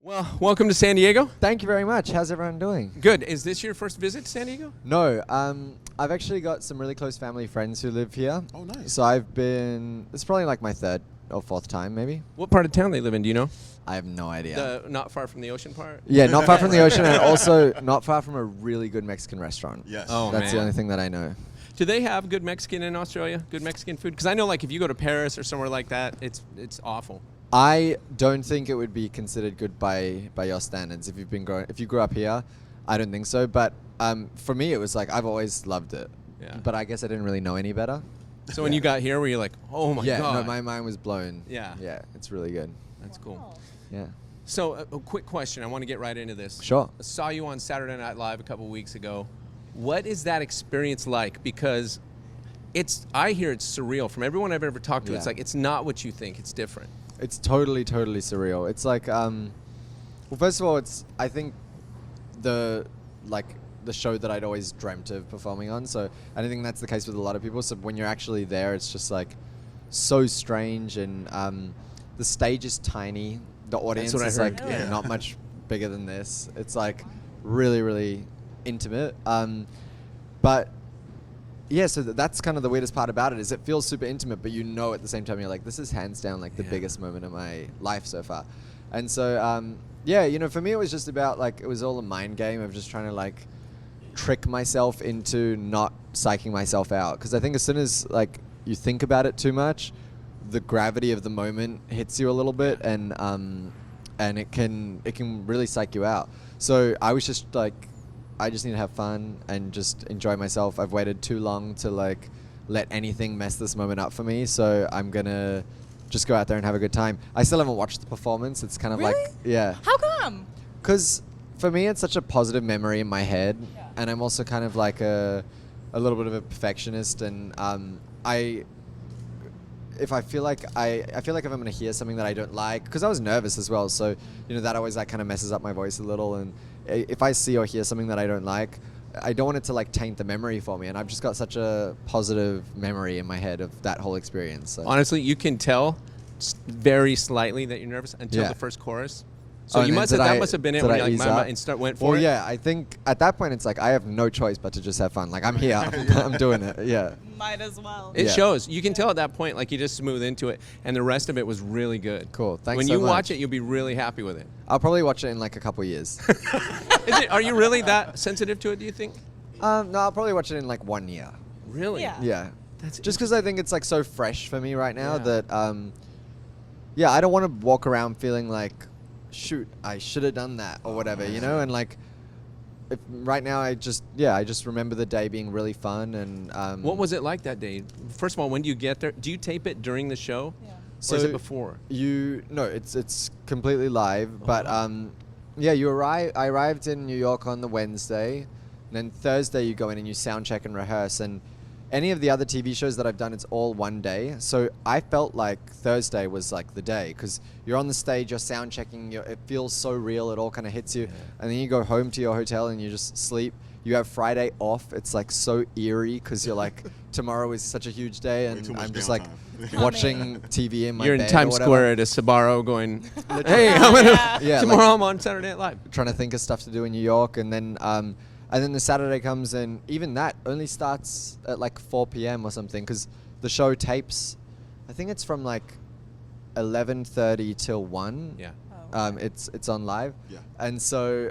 Well, welcome to San Diego. Thank you very much. How's everyone doing? Good. Is this your first visit to San Diego? No, I've actually got some really close family friends who live here. Oh, nice. So it's probably like my third or fourth time, maybe. What part of town they live in? Do you know? I have no idea. Not far from the ocean part? Yeah, not far from the ocean, and also not far from a really good Mexican restaurant. Yes. Oh, That's man. the only thing that I know. Do they have good Mexican in Australia? Good Mexican food? Because I know, like, if you go to Paris or somewhere like that, it's awful. I don't think it would be considered good by your standards if you grew up here. I don't think so. But for me, it was like I've always loved it. Yeah. But I guess I didn't really know any better. So when you got here, were you like, oh my Yeah, god? no, my mind was blown. Yeah. Yeah, it's really good. That's cool. Yeah. So a quick question. I want to get right into this. Sure. I saw you on Saturday Night Live a couple weeks ago. What is that experience like? Because I hear it's surreal. From everyone I've ever talked to, Yeah. it's like it's not what you think. It's different. It's totally surreal. It's like, well, first of all, I think the show that I'd always dreamt of performing on. So I think that's the case with a lot of people. So when you're actually there, it's just like so strange, and the stage is tiny. The audience what I is heard. like Yeah. not much bigger than this. It's like really intimate. But yeah, so that's kind of the weirdest part about it, is it feels super intimate, but you know at the same time you're like, this is hands down like the Yeah. biggest moment of my life so far. And so yeah, you know, for me it was just about like, it was all a mind game of just trying to like trick myself into not psyching myself out, because I think as soon as like you think about it too much, the gravity of the moment hits you a little bit, and it can really psych you out. So I was just like, I just need to have fun and just enjoy myself. I've waited too long to like let anything mess this moment up for me, so I'm gonna just go out there and have a good time. I still haven't watched the performance. It's kind of Really? like, yeah, How come? because for me it's such a positive memory in my head, Yeah. and I'm also kind of like a little bit of a perfectionist, and if I feel like if I'm gonna hear something that I don't like, because I was nervous as well, so you know that always like kind of messes up my voice a little, and if I see or hear something that I don't like, I don't want it to like taint the memory for me, and I've just got such a positive memory in my head of that whole experience. So. Honestly, you can tell very slightly that you're nervous until Yeah. the first chorus. So Oh, and you then must have, did that I- must have been it did when I you're like, ease "Mama," up? and went for Well, it. yeah, I think at that point it's like I have no choice but to just have fun. Like I'm here, I'm doing it. Yeah. Might as well. It Yeah. shows. You can tell at that point, like you just smooth into it, and the rest of it was really good. Cool. Thanks When so you much. watch it, you'll be really happy with it. I'll probably watch it in like a couple years. Are you really that sensitive to it, do you think? No, I'll probably watch it in like 1 year. Really? Yeah. Yeah. That's Just because I think it's like so fresh for me right now Yeah. that, yeah, I don't want to walk around feeling like, shoot, I should have done that or whatever, you know? And like, right now I just remember the day being really fun, and What was it like that day? First of all, when do you get there? Do you tape it during the show? Yeah. Or is it before? No, it's completely live, but yeah, I arrived in New York on the Wednesday, and then Thursday you go in and you sound check and rehearse, and any of the other TV shows that I've done, it's all one day. So I felt like Thursday was like the day, because you're on the stage, you're sound checking, it feels so real, it all kind of hits you, and then you go home to your hotel and you just sleep. You have Friday off. It's like so eerie, because you're like, tomorrow is such a huge day, Way too and much I'm just like downtime. watching TV in my You're bed in or Times whatever. Square at a Sbarro going, hey, I'm gonna, Yeah, tomorrow like- I'm on Saturday Night Live. trying to think of stuff to do in New York, and then the Saturday comes, and even that only starts at like 4 p.m. or something, because the show tapes, I think it's from like 11:30 till 1. Yeah. Oh, It's on live. Yeah. And so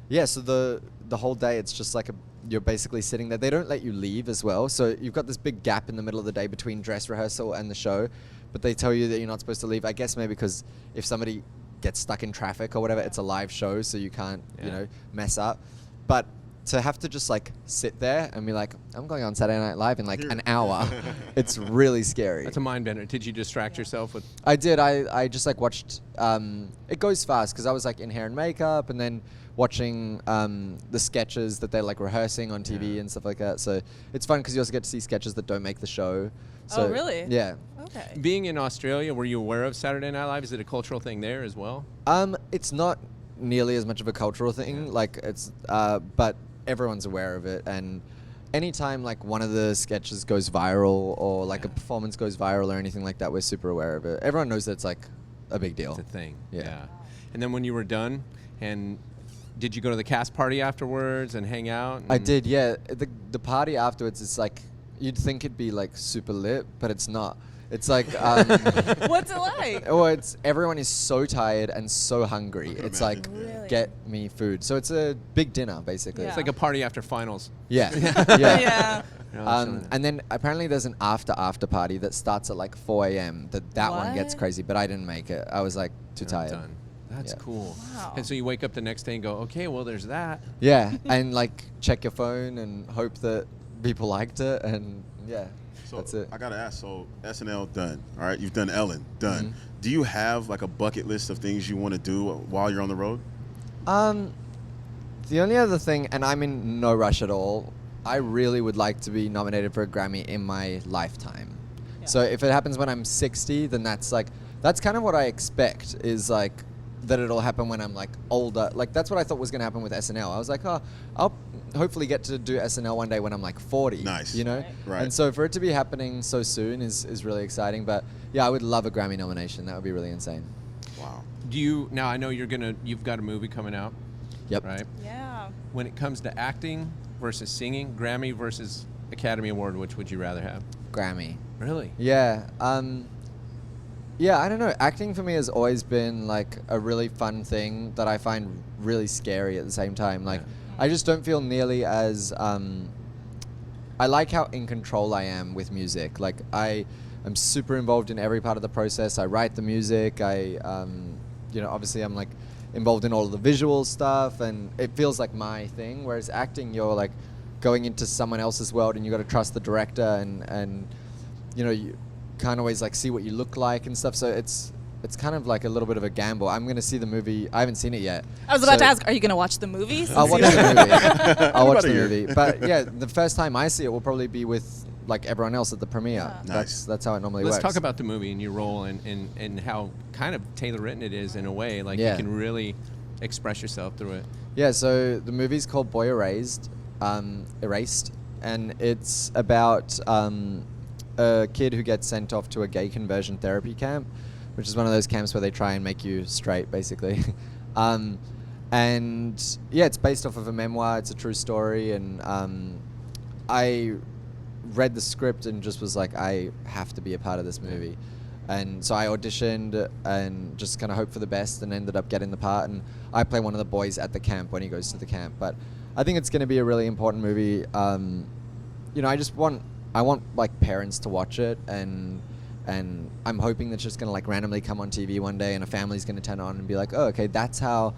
yeah, so the whole day it's just like you're basically sitting there. They don't let you leave as well, so you've got this big gap in the middle of the day between dress rehearsal and the show, but they tell you that you're not supposed to leave. I guess maybe because if somebody gets stuck in traffic or whatever, it's a live show, so you can't you Yeah. know mess up. But to have to just like sit there and be like, I'm going on Saturday Night Live in like an hour, it's really scary. That's a mind bender. Did you distract yourself with? I did. I just like watched. It goes fast because I was like in hair and makeup, and then watching the sketches that they're like rehearsing on TV Yeah. and stuff like that. So it's fun because you also get to see sketches that don't make the show. So, Oh, really? Yeah. Okay. Being in Australia, were you aware of Saturday Night Live? Is it a cultural thing there as well? It's not nearly as much of a cultural thing. Like it's, but everyone's aware of it, and anytime like one of the sketches goes viral or like a performance goes viral or anything like that, we're super aware of it. Everyone knows that it's like a big deal. It's a thing. Yeah. And then when you were done, and did you go to the cast party afterwards and hang out? I did, yeah. The party afterwards is like, you'd think it'd be like super lit, but it's not. It's like, What's it like? well, everyone is so tired and so hungry. It's like, Really? get me food. So it's a big dinner, basically. It's like a party after finals. Yeah, yeah. Yeah. And then apparently there's an after party that starts at like 4 a.m. That one gets What? crazy, but I didn't make it. I was like too I'm tired. done. That's Yeah. cool. Wow. And so you wake up the next day and go, okay, well, there's that. Yeah, and like check your phone and hope that people liked it, and yeah, So that's it. I gotta ask. So SNL done. All right, you've done Ellen done. Mm-hmm. Do you have like a bucket list of things you want to do while you're on the road? The only other thing, and I'm in no rush at all, I really would like to be nominated for a Grammy in my lifetime. Yeah. So if it happens when I'm 60, then that's kind of what I expect, is like that it'll happen when I'm like older. Like that's what I thought was going to happen with SNL. I was like, oh, I'll hopefully get to do SNL one day when I'm like 40. Nice. You know? Right. And so for it to be happening so soon is really exciting. But yeah, I would love a Grammy nomination. That would be really insane. Wow. Do you, now I know you've got a movie coming out, Yep. right? Yeah. When it comes to acting versus singing, Grammy versus Academy Award, which would you rather have? Grammy. Really? Yeah. Yeah, I don't know. Acting for me has always been like a really fun thing that I find really scary at the same time. Like, I just don't feel nearly as. I like how in control I am with music. Like, I am super involved in every part of the process. I write the music. Obviously I'm like involved in all of the visual stuff, and it feels like my thing. Whereas acting, you're like going into someone else's world, and you got to trust the director, and you can't always like see what you look like and stuff. So it's kind of like a little bit of a gamble. I'm going to see the movie. I haven't seen it yet. I was about to ask, are you going to watch the movie? I'll watch the movie. I'll watch About a the year. movie. But yeah, the first time I see it will probably be with like everyone else at the premiere. Yeah. Nice. That's how it normally Let's works. talk about the movie and your role and how kind of tailor-written it is in a way. Like Yeah. you can really express yourself through it. Yeah, so the movie's called Boy Erased, and it's about a kid who gets sent off to a gay conversion therapy camp, which is one of those camps where they try and make you straight, basically. And yeah, it's based off of a memoir. It's a true story, and I read the script and just was like, I have to be a part of this movie. And so I auditioned and just kind of hoped for the best, and ended up getting the part. And I play one of the boys at the camp when he goes to the camp. But I think it's going to be a really important movie. I want like parents to watch it, and I'm hoping that's just going to like randomly come on TV one day, and a family's going to turn on and be like, oh, okay, that's how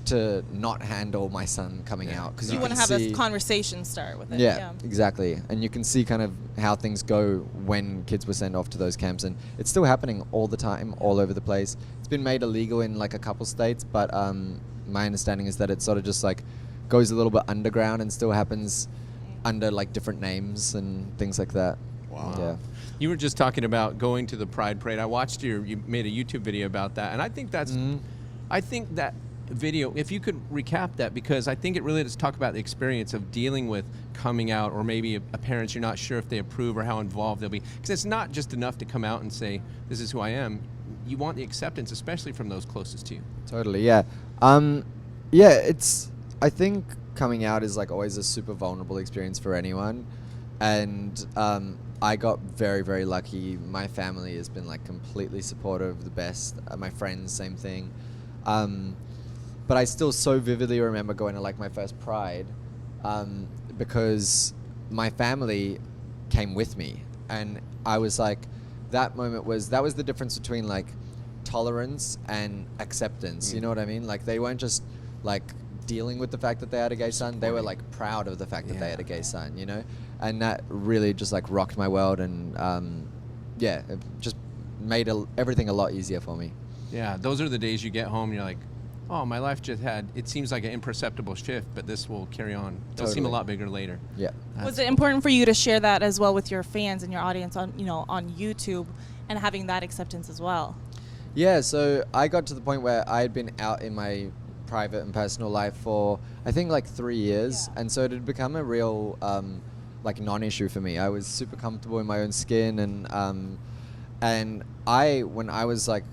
to not handle my son coming out. Because You want to have a conversation start with it. yeah, exactly. And you can see kind of how things go when kids were sent off to those camps, and it's still happening all the time, all over the place. It's been made illegal in like a couple states, but my understanding is that it sort of just like goes a little bit underground and still happens under like different names and things like that. Wow. Yeah. You were just talking about going to the Pride Parade. I watched you made a YouTube video about that, and I think that's, I think that video, if you could recap that, because I think it really does talk about the experience of dealing with coming out, or maybe a parents you're not sure if they approve or how involved they'll be, because it's not just enough to come out and say this is who I am. You want the acceptance, especially from those closest to you. Totally, yeah. I think coming out is like always a super vulnerable experience for anyone, and I got very, very lucky. My family has been like completely supportive, the best. My friends, same thing. But I still so vividly remember going to like my first Pride, because my family came with me, and I was like, that was the difference between like tolerance and acceptance. You know what I mean? Like they weren't just like dealing with the fact that they had a gay son, they were like proud of the fact that they had a gay son, you know? And that really just like rocked my world, and it just made everything a lot easier for me. Yeah, those are the days you get home and you're like, oh, my life just had, it seems like an imperceptible shift, but this will carry on. It'll seem a Totally. lot bigger later. Yeah. Was it important for you to share that as well with your fans and your audience on YouTube, and having that acceptance as well? Yeah, so I got to the point where I had been out in my private and personal life for, I think, like 3 years. Yeah. And so it had become a real, like, non-issue for me. I was super comfortable in my own skin. And when I was, like,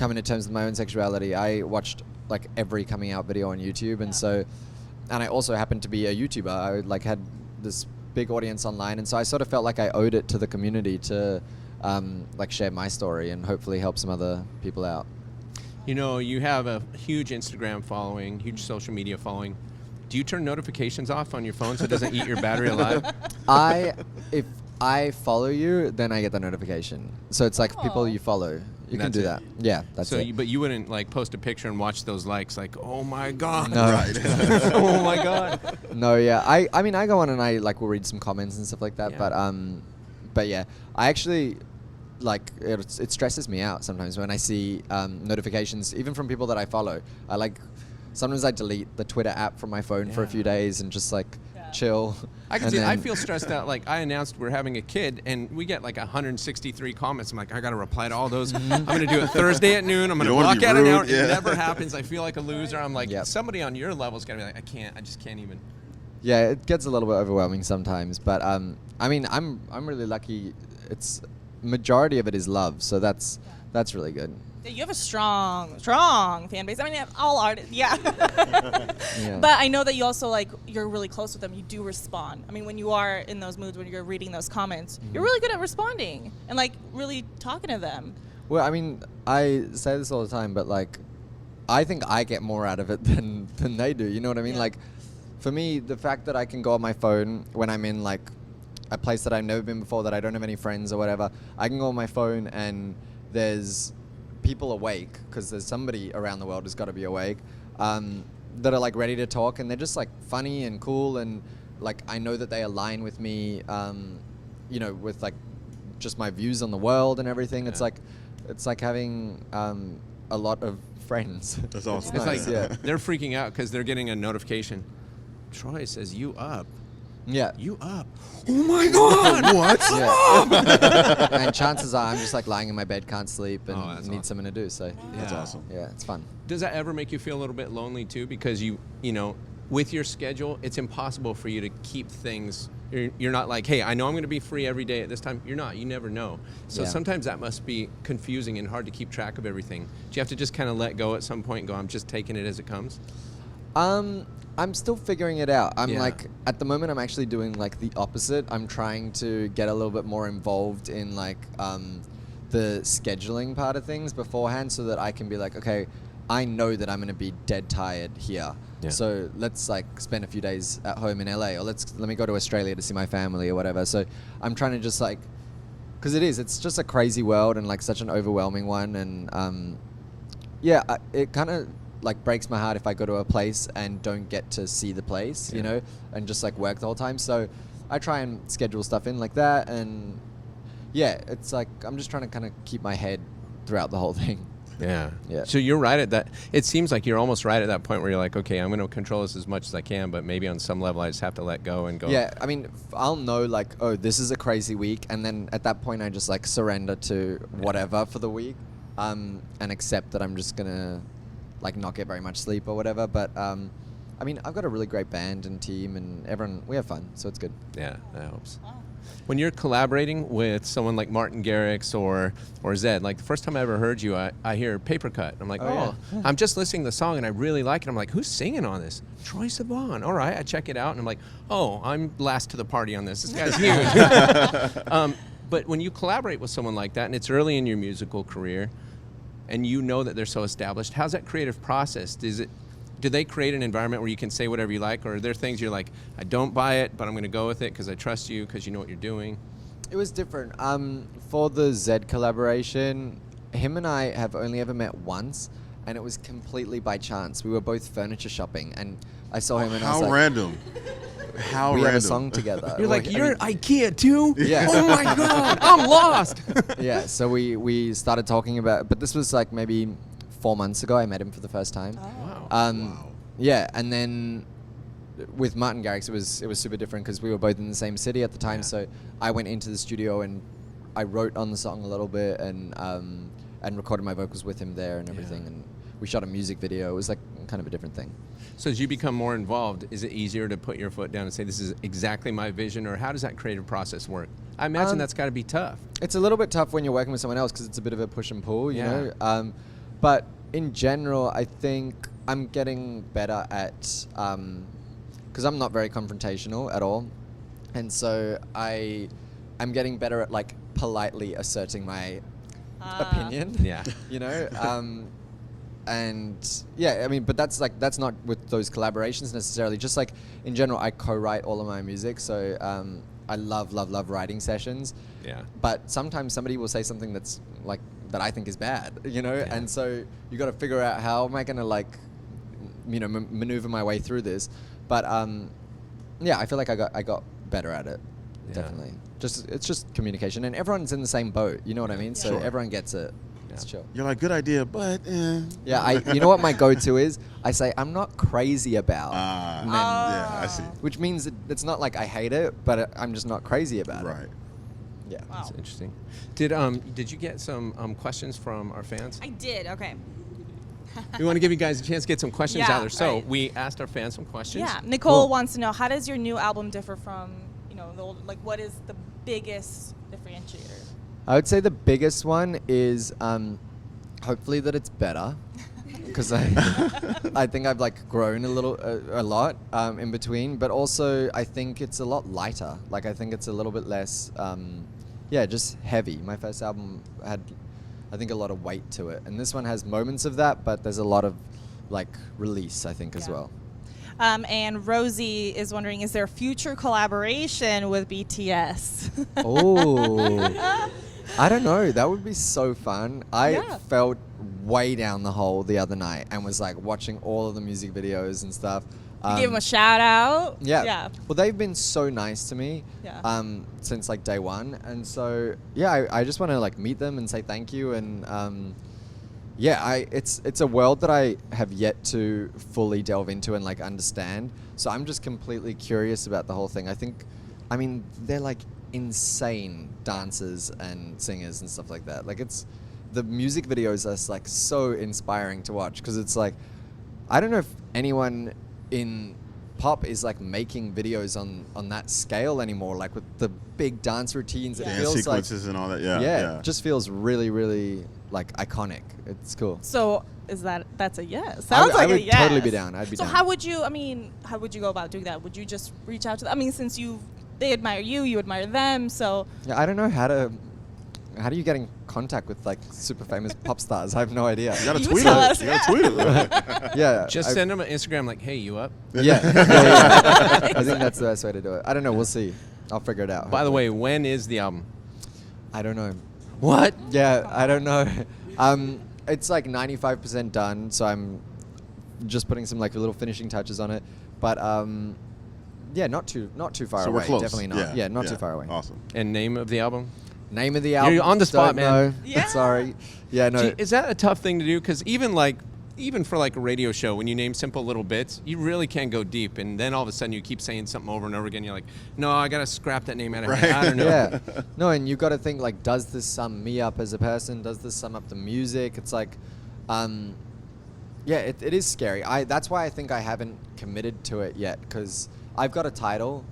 coming to terms with my own sexuality. I watched like every coming out video on YouTube, and and I also happened to be a YouTuber. I like had this big audience online, and so I sort of felt like I owed it to the community to like share my story and hopefully help some other people out. You know, you have a huge Instagram following, huge social media following. Do you turn notifications off on your phone so it doesn't eat your battery alive? If I follow you, then I get the notification. So it's like people you follow. You can do that. Yeah, that's it. But you wouldn't like post a picture and watch those likes like, oh my God. No. Right. Oh my God. No, yeah. I mean, I go on and I like will read some comments and stuff like that. Yeah. But yeah, I actually like it stresses me out sometimes when I see notifications, even from people that I follow. Sometimes I delete the Twitter app from my phone for a few days and just like chill. I can see. I feel stressed out. Like I announced we're having a kid, and we get like 163 comments. I'm like, I got to reply to all those. I'm going to do it Thursday at noon. I'm going to block out an hour. It never happens. I feel like a loser. I'm like, somebody on your level's got to be like, I just can't even. Yeah, it gets a little bit overwhelming sometimes, but I mean, I'm really lucky. It's majority of it is love, so that's really good. You have a strong fan base. I mean, all artists, Yeah. But I know that you also, like, you're really close with them. You do respond. I mean, when you are in those moods, when you're reading those comments, you're really good at responding and, like, really talking to them. Well, I mean, I say this all the time, but, like, I think I get more out of it than they do. You know what I mean? Yeah. Like, for me, the fact that I can go on my phone when I'm in, like, a place that I've never been before, that I don't have any friends or whatever, I can go on my phone and there's people awake, because there's somebody around the world who's got to be awake, that are like ready to talk, and they're just like funny and cool, and like I know that they align with me, you know, with like just my views on the world and everything. It's like having a lot of friends. That's awesome. It's nice, like they're freaking out because they're getting a notification. Troye says, "You up? Yeah. You up? Oh my God! What? Yeah. And chances are I'm just like lying in my bed, can't sleep, and that's need awesome. something to do. So That's awesome. yeah, it's fun. Does that ever make you feel a little bit lonely too? Because you know, with your schedule, it's impossible for you to keep things. You're not like, hey, I know I'm going to be free every day at this time. You're not. You never know. So sometimes that must be confusing and hard to keep track of everything. Do you have to just kind of let go at some point and go, I'm just taking it as it comes? I'm still figuring it out. I'm like, at the moment, I'm actually doing like the opposite. I'm trying to get a little bit more involved in like the scheduling part of things beforehand, so that I can be like, okay, I know that I'm going to be dead tired here. Yeah. So let's like spend a few days at home in LA, or let me go to Australia to see my family or whatever. So I'm trying to just like, because it's just a crazy world and like such an overwhelming one, and it kind of like breaks my heart if I go to a place and don't get to see the place, you know, and just like work the whole time. So I try and schedule stuff in like that, and it's like I'm just trying to kind of keep my head throughout the whole thing. Yeah. Yeah. So you're right at that. It seems like you're almost right at that point where you're like, okay, I'm going to control this as much as I can, but maybe on some level I just have to let go and go. Yeah. I mean, I'll know like, oh, this is a crazy week, and then at that point I just like surrender to whatever for the week, and accept that I'm just gonna like not get very much sleep or whatever. But I mean, I've got a really great band and team, and everyone, we have fun, so it's good. Yeah, that helps. When you're collaborating with someone like Martin Garrix or Zed, like the first time I ever heard you, I hear Paper Cut. I'm like, I'm just listening to the song and I really like it. I'm like, who's singing on this? Troye Sivan. All right, I check it out and I'm like, oh, I'm last to the party on this. This guy's huge. But when you collaborate with someone like that, and it's early in your musical career, and you know that they're so established, how's that creative process? Do they create an environment where you can say whatever you like, or are there things you're like, I don't buy it, but I'm going to go with it because I trust you, because you know what you're doing? It was different. For the Zed collaboration, him and I have only ever met once, and it was completely by chance. We were both furniture shopping, and I saw him, and I was like, random. How we random. have a song together. You're like, you're IKEA too? Yeah. Oh my God, I'm lost. Yeah, so we started talking about, but this was like maybe 4 months ago. I met him for the first time. Wow. Yeah, and then with Martin Garrix, it was super different because we were both in the same city at the time. So I went into the studio and I wrote on the song a little bit, and recorded my vocals with him there and everything. And we shot a music video. It was like kind of a different thing. So as you become more involved, is it easier to put your foot down and say, this is exactly my vision, or how does that creative process work? I imagine that's got to be tough. It's a little bit tough when you're working with someone else because it's a bit of a push and pull, you know. But in general, I think I'm getting better at, because I'm not very confrontational at all, and so I'm getting better at like politely asserting my opinion. Yeah. You know, and yeah, I mean, but that's not with those collaborations necessarily. Just like in general, I co-write all of my music, so I love writing sessions. Yeah. But sometimes somebody will say something that's like that I think is bad, you know, and so you got to figure out how am I going to like, you know, maneuver my way through this. But yeah, I feel like I got better at it. Yeah. Definitely. It's just communication, and everyone's in the same boat. You know what I mean? So Sure. everyone gets it. It's chill. You're like, good idea, but Yeah, you know what my go-to is? I say I'm not crazy about. And then, yeah, I see. which means it's not like I hate it, but I'm just not crazy about it. Right. Yeah. Wow. That's interesting. Did you get some questions from our fans? I did. Okay. We want to give you guys a chance to get some questions Yeah, out there. So right. we asked our fans some questions. Yeah. Nicole Cool. wants to know, how does your new album differ from, you know, the old, like, what is the biggest differentiator? I would say the biggest one is hopefully that it's better, because I think I've like grown a lot in between, but also I think it's a lot lighter. Like I think it's a little bit less, just heavy. My first album had, I think, a lot of weight to it, and this one has moments of that, but there's a lot of like release, I think, as Yeah. well. And Rosie is wondering, is there a future collaboration with BTS? Oh, I don't know. That would be so fun. I Yeah. felt way down the hole the other night and was like watching all of the music videos and stuff. You gave him a shout out. Yeah. Yeah. Well, they've been so nice to me Yeah. since like day one. And so, yeah, I just want to like meet them and say thank you. And it's a world that I have yet to fully delve into and like understand. So I'm just completely curious about the whole thing. I mean, they're like insane dancers and singers and stuff like that. Like the music videos are like so inspiring to watch, because it's like, I don't know if anyone in pop is like making videos on that scale anymore, like with the big dance routines. Yeah. It Dance feels like, sequences and all that. it just feels really, really like iconic. It's cool. So that's a yes? I Sounds would- like I would a yes. totally be down. I'd be so down. how would you go about doing that? Would you just reach out to them? I mean, since they admire you admire them, so Yeah, I don't know how do you get in contact with like super famous pop stars? I have no idea. You gotta You tweet tell it. us, You gotta tweet it. Yeah, Just send them an Instagram like, hey, you up? Yeah. I think that's the best way to do it. I don't know. We'll see. I'll figure it out. By the hopefully. way, when is the album? I don't know. What? Yeah, I don't know. It's like 95% done, so I'm just putting some like little finishing touches on it. But yeah, not too far So away. we're close. Definitely not. Yeah, not too far away. Awesome. And name of the album? Name of the album. You're on the spot, don't man. know. Yeah. Sorry. Yeah, no. Gee, is that a tough thing to do? Because even for like a radio show, when you name simple little bits, you really can go deep. And then all of a sudden you keep saying something over and over again. You're like, no, I got to scrap that name out of my head. I don't know. Yeah. No, and you got to think like, does this sum me up as a person? Does this sum up the music? It's like, yeah, it is scary. That's why I think I haven't committed to it yet, because I've got a title,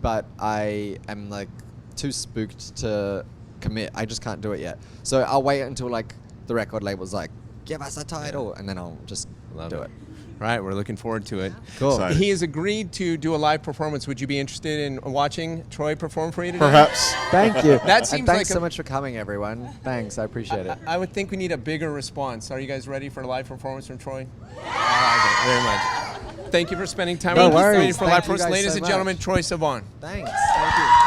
but I am like too spooked to commit. I just can't do it yet. So I'll wait until like the record label's like, give us a title, and then I'll just do it. Right, we're looking forward to it. Cool. Excited. He has agreed to do a live performance. Would you be interested in watching Troye perform for you today? Perhaps. Thank you. That And seems thanks like so a- much for coming, everyone. Thanks, I appreciate it. I would think we need a bigger response. Are you guys ready for a live performance from Troye? Very much. Thank you for spending time No with us. worries. Waiting for a live Thank you performance. guys Ladies so and gentlemen, much. Troye Sivan. Thanks. Thank you.